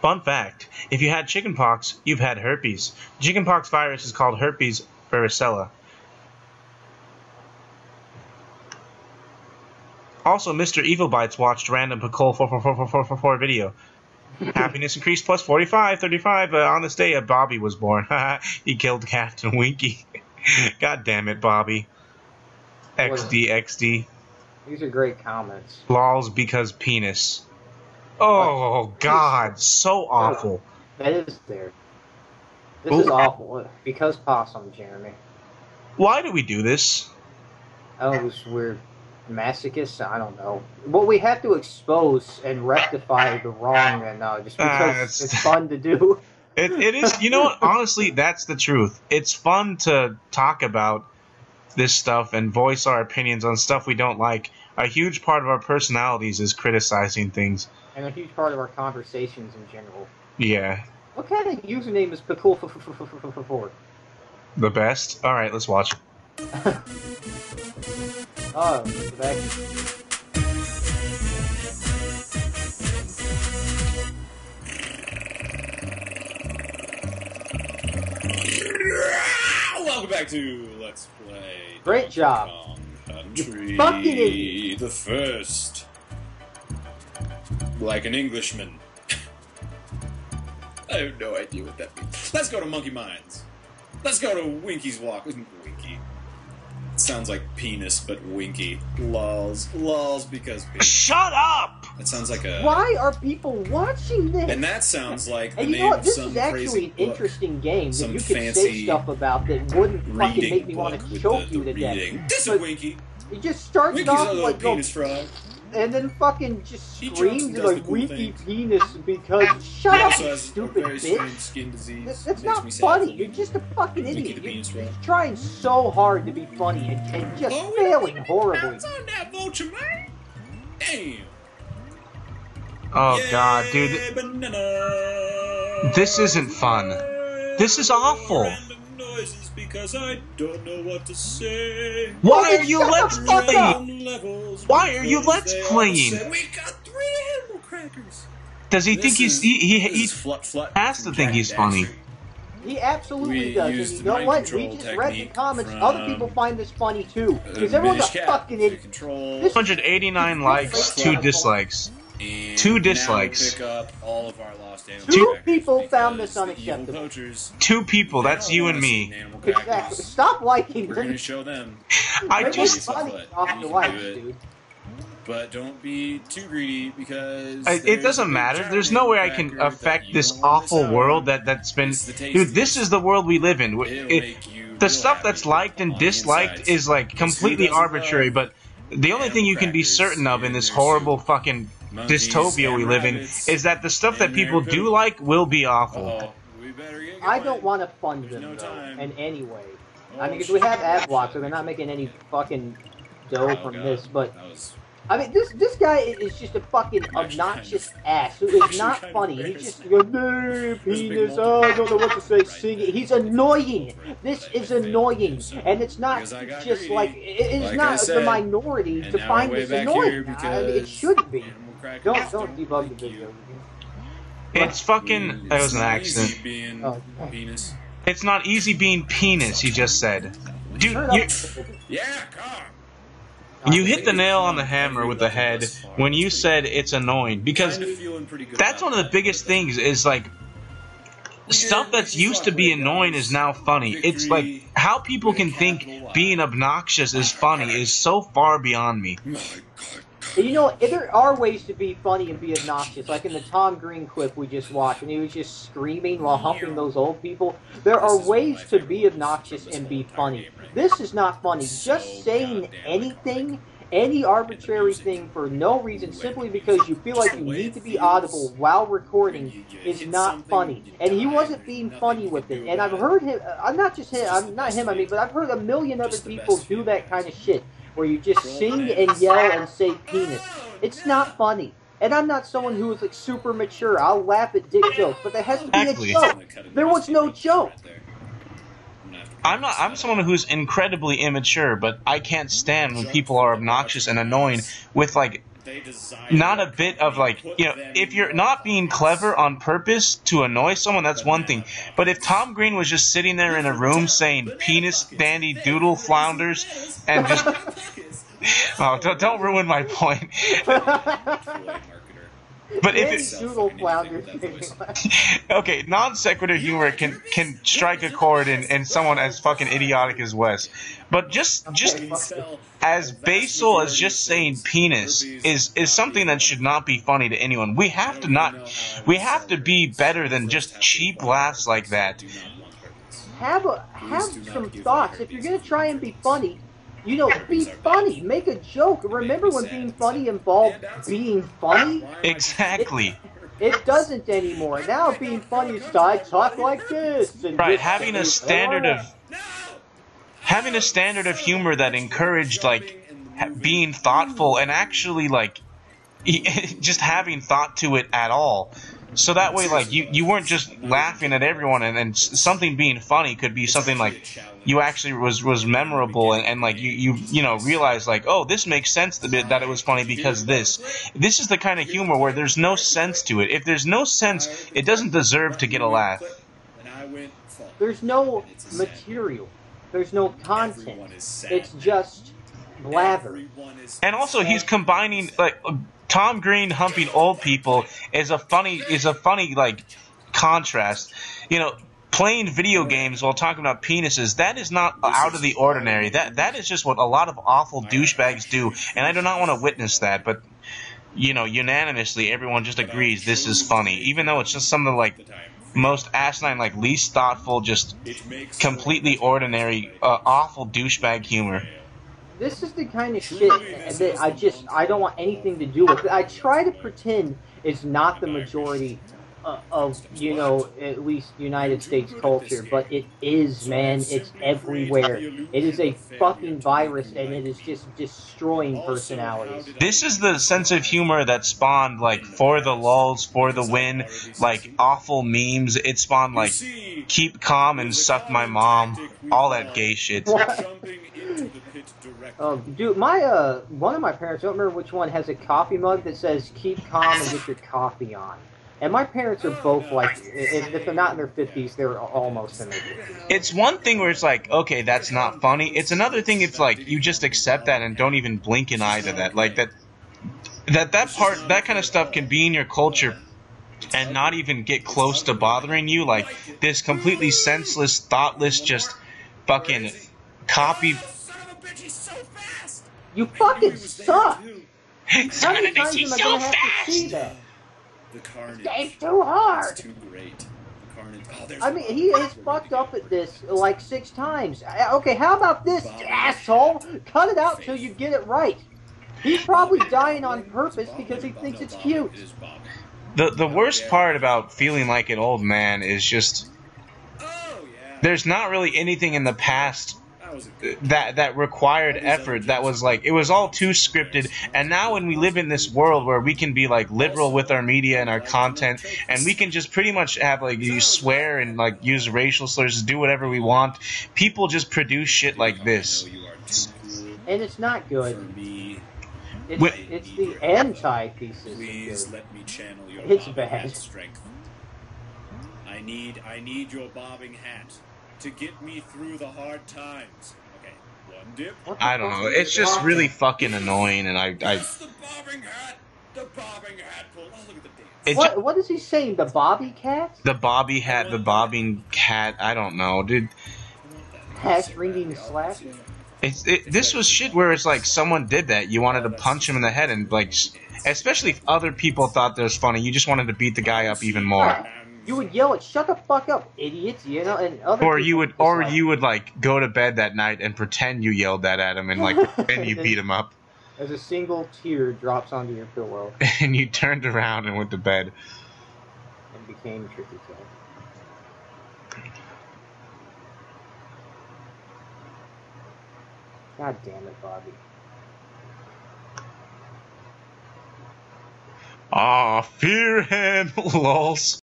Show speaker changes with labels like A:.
A: Fun fact, if you had chickenpox, you've had herpes. Chickenpox virus is called herpes varicella. Also, Mr. Evil Bites watched random Pacol 44444 video. Happiness increased plus 45, 35. On this day, a Bobby was born. He killed Captain Winky. God damn it, Bobby. XD, XD.
B: These are great comments.
A: LOLZ because penis. Oh, God. So awful.
B: That is there. This is awful. Because possum, Jeremy.
A: Why do we do this?
B: Oh, this weird. Masochists? I don't know. Well, we have to expose and rectify the wrong, and just because it's fun to do.
A: It is. You know what? Honestly, that's the truth. It's fun to talk about this stuff and voice our opinions on stuff we don't like. A huge part of our personalities is criticizing things.
B: And a huge part of our conversations in general.
A: Yeah.
B: What kind of username is Pacul4?
A: The best? Alright, let's watch.
B: Oh, back.
C: Welcome back to Let's Play.
B: Great job.
C: Country,
B: You fucking idiot.
C: the first. Like an Englishman. I have no idea what that means. Let's go to Monkey Mines. Let's go to Winky's Walk. Winky. Sounds like penis, but winky. LOLZ. LOLZ because penis.
A: Shut up!
C: That sounds like a...
B: Why are people watching this?
C: And that sounds like the
B: and you
C: name
B: know what?
C: of
B: This
C: some
B: is actually
C: crazy
B: an
C: book.
B: interesting game that
C: Some
B: you could say
C: fancy
B: stuff about that wouldn't fucking make me want
C: book
B: to
C: with
B: choke
C: the
B: you to
C: reading.
B: death.
C: This is Winky.
B: It just starts
C: Winky's
B: off
C: a little
B: like
C: penis frog.
B: and then fucking just
C: He jumps
B: screams
C: and does
B: like
C: the cool
B: winky
C: things.
B: penis because shut
C: He
B: up,
C: also
B: you
C: has
B: stupid
C: a very strange
B: bitch.
C: skin disease.
B: That's
C: Makes
B: not
C: me sad
B: funny.
C: for
B: You're
C: you.
B: just a fucking
C: Winky
B: idiot.
C: the
B: You're
C: penis frog.
B: trying so hard to be funny and just failing horribly.
C: That's on that vulture, man. Damn.
A: Oh,
C: Yeah,
A: God, dude.
C: banana.
A: This isn't fun. This is awful.
C: Random noises because I don't know what to say.
A: Why are you
B: Shut
A: let's
B: the fuck up.
A: playing?
C: Levels
A: Why are you
C: because
A: let's
C: they all
A: playing?
C: said, we got 3 animal crackers.
A: Does he
C: This
A: think he's
C: is-
A: he
C: this is Flut Flut
A: has to
C: from
A: think
C: Jack
A: he's
C: and
A: funny?
C: Daxter.
B: He absolutely
C: We
B: does.
C: used
B: And you
C: the
B: know
C: mind
B: what? We
C: control
B: just read the
C: technique
B: comments.
C: from,
B: Other people find this funny too. Because everyone's a
C: Minish Cap
B: fucking
C: to
B: idiot.
C: control.
B: This-
A: 189 likes, 2 dislikes.
C: And
A: 2
C: now
A: dislikes.
C: we'll pick up all of our lost animal
B: Two
C: crackers
B: people found
C: because
B: this
C: the evil
B: unacceptable.
C: poachers,
A: 2 people,
C: they
A: that's
C: don't
A: you
C: want
A: and
C: us
A: me.
C: eating animal
B: Exactly.
C: crackers.
B: Stop liking
C: We're going to
B: them.
C: show them.
A: I
B: Make
A: just
B: it funny
C: Flut,
B: off
C: you
B: the
C: can
B: likes,
C: do it.
B: dude.
C: But don't be too greedy because
A: it
C: there's a
A: doesn't
C: big
A: matter.
C: giant
A: There's no way I
C: animal
A: can
C: cracker that
A: affect
C: you
A: this
C: don't wanna miss
A: awful
C: out
A: world
C: on.
A: that's been.
C: It's the
A: Dude, this
C: tastiest.
A: is the world we live in.
C: It'll
A: It,
C: make you
A: the
C: real
A: stuff
C: happy
A: that's liked and
C: on the
A: disliked
C: insides.
A: is like
C: Because who
A: completely
C: doesn't
A: arbitrary.
C: love
A: But the only thing you can be
C: crackers
A: certain of in this
C: in their
A: horrible
C: soup?
A: fucking
C: Monkeys
A: dystopia we
C: and
A: live in
C: rabbits
A: is that the stuff that
C: in
A: people
C: their
A: do
C: poop.
A: like will be awful.
C: Uh-oh, we better get
B: I
C: going.
B: don't want to fund
C: There's
B: them
C: no
B: though,
C: time.
B: in any way.
C: Oh,
B: I mean, because we
C: shit.
B: have ad blocks, so they're not making any fucking dough
C: Oh,
B: from
C: God.
B: this. But
C: That was...
B: I mean, this guy is just a fucking
C: actually
B: obnoxious
C: kind
B: ass who is
C: actually
B: not
C: kind of
B: funny. He's
C: embarrassed.
B: just going, no,
C: There's a big
B: penis, oh, I don't know what to say,
C: Right
B: sing
C: there.
B: it. He's annoying. This
C: But
B: is
C: I failed to
B: annoying.
C: do so
B: And it's not
C: because I got
B: just
C: greedy.
B: like, it is
C: Like I
B: not the
C: said.
B: minority
C: And
B: to
C: now
B: find
C: we're way
B: this
C: back
B: annoying.
C: here
B: I mean,
C: because
B: it should be.
C: animal crackers
B: Don't debug the
C: make
B: video.
C: you-
A: It's fucking. That was an
C: It's not easy
A: accident.
C: being
B: Oh.
C: penis.
A: It's not easy being penis. He just said. Dude,
B: Shut
A: you,
B: up.
C: Yeah, come.
A: you hit the nail on the hammer with the head when you said it's annoying because
C: Kinda feeling pretty good
A: that's
C: about
A: one of the
C: that,
A: biggest
C: but then-
A: things is like stuff that's used to be annoying is now funny. It's like how people can think being obnoxious is funny is so far beyond me.
C: My God.
B: And you know, there are ways to be funny and be obnoxious, like in the Tom Green clip we just watched, when he was just screaming while humping those old people. There are ways to be obnoxious and be funny. This is not funny. Just saying anything, any arbitrary thing for no reason, simply because you feel like you need to be audible while recording, is not funny. And he wasn't being funny with it. And I've heard him, not just him, not him, I mean, but I've heard a million other people do that kind of shit, where you just sing and yell and say penis. It's not funny. And I'm not someone who is like super mature. I'll laugh at dick jokes, but there has to be
A: Exactly.
B: a joke. There was no joke.
A: I'm someone who's incredibly immature, but I can't stand when people are obnoxious and annoying with like not a bit of like, you know, if you're not being clever on purpose to annoy someone, that's one thing. But if Tom Green was just sitting there in a room saying penis, dandy, doodle, flounders, and just... Oh, don't ruin my point. But if it's okay, non sequitur humor can strike a chord in someone as fucking idiotic as Wes. But just as basal as just saying penis is something that should not be funny to anyone. We have to be better than just cheap laughs like that.
B: Have some thoughts. If you're gonna try and be funny, you know, be funny. Make a joke. Remember when being funny involved being funny?
A: Exactly.
B: It doesn't anymore. Now being funny is I talk like this. And
A: right,
B: this
A: having a standard of humor that encouraged like being thoughtful and actually like just having thought to it at all. So that way, like, you weren't just laughing at everyone, and something being funny could be something like you actually was memorable, and like you know realize like, oh, this makes sense that it was funny because this is the kind of humor where there's no sense to it. If there's no sense, it doesn't deserve to get a laugh.
B: There's no material. There's no content. It's just blather.
A: And also, he's combining like Tom Green humping old people is a funny like contrast. You know, playing video games while talking about penises, that is not out of the ordinary. That is just what a lot of awful douchebags do, and I do not want to witness that. But you know, unanimously, everyone just agrees this is funny, even though it's just some of the like most asinine, like least thoughtful, just completely ordinary, awful douchebag humor.
B: This is the kind of shit that I don't want anything to do with. I try to pretend it's not the majority of, you know, at least United States culture, but it is, man. It's everywhere. It is a fucking virus, and it is just destroying personalities.
A: This is the sense of humor that spawned, like, For the LOLZ, For the Win, like, awful memes. It spawned, like, Keep Calm and Suck My Mom, all that gay shit.
B: Dude, one of my parents, I don't remember which one, has a coffee mug that says "Keep calm and get your coffee on." And my parents are both like, if they're not in their 50s, they're almost in their 50s.
A: It's one thing where it's like, okay, that's not funny. It's another thing if like you just accept that and don't even blink an eye to that. Like that kind of stuff can be in your culture and not even get close to bothering you. Like this completely senseless, thoughtless, just fucking copy.
B: You fucking suck!
A: How many times am I gonna have to see
B: that?
C: The carnage.
B: It's too hard!
C: It's too great. The carnage. Oh,
B: I mean, he is fucked up at this like 6 times. Okay, how about this, asshole? Cut it out till you get it right. He's probably dying on purpose because he thinks it's cute.
A: The worst part about feeling like an old man is just there's not really anything in the past that required effort. That was like, it was all too scripted. And now when we live in this world where we can be like liberal with our media and our content, and we can just pretty much have like you swear and like use racial slurs, do whatever we want, people just produce shit like this.
B: And it's not good. It's the antithesis.
C: Please let me channel your
B: it's bad.
C: Strength. I need your bobbing hat to get me through the hard times. Okay, one dip.
A: I don't know. It's just really fucking annoying, and
C: Yes, the bobbing hat. The bobbing hat. Oh, look at the dance.
B: What is he saying? The bobby cat?
A: The bobby hat, the bobbing cat. I don't know, dude.
B: Hash ringing slash.
A: This was shit where it's like someone did that. You wanted to punch him in the head, and like, especially if other people thought that was funny, you just wanted to beat the guy up even more.
B: You would yell it, "Shut the fuck up, idiots!" You know, and other.
A: Or you would like go to bed that night and pretend you yelled that at him and like pretend you beat him up.
B: As a single tear drops onto your pillow.
A: And you turned around and went to bed.
B: And became Tricky Cat. God damn it, Bobby.
A: Aw, fear him, LOLZ.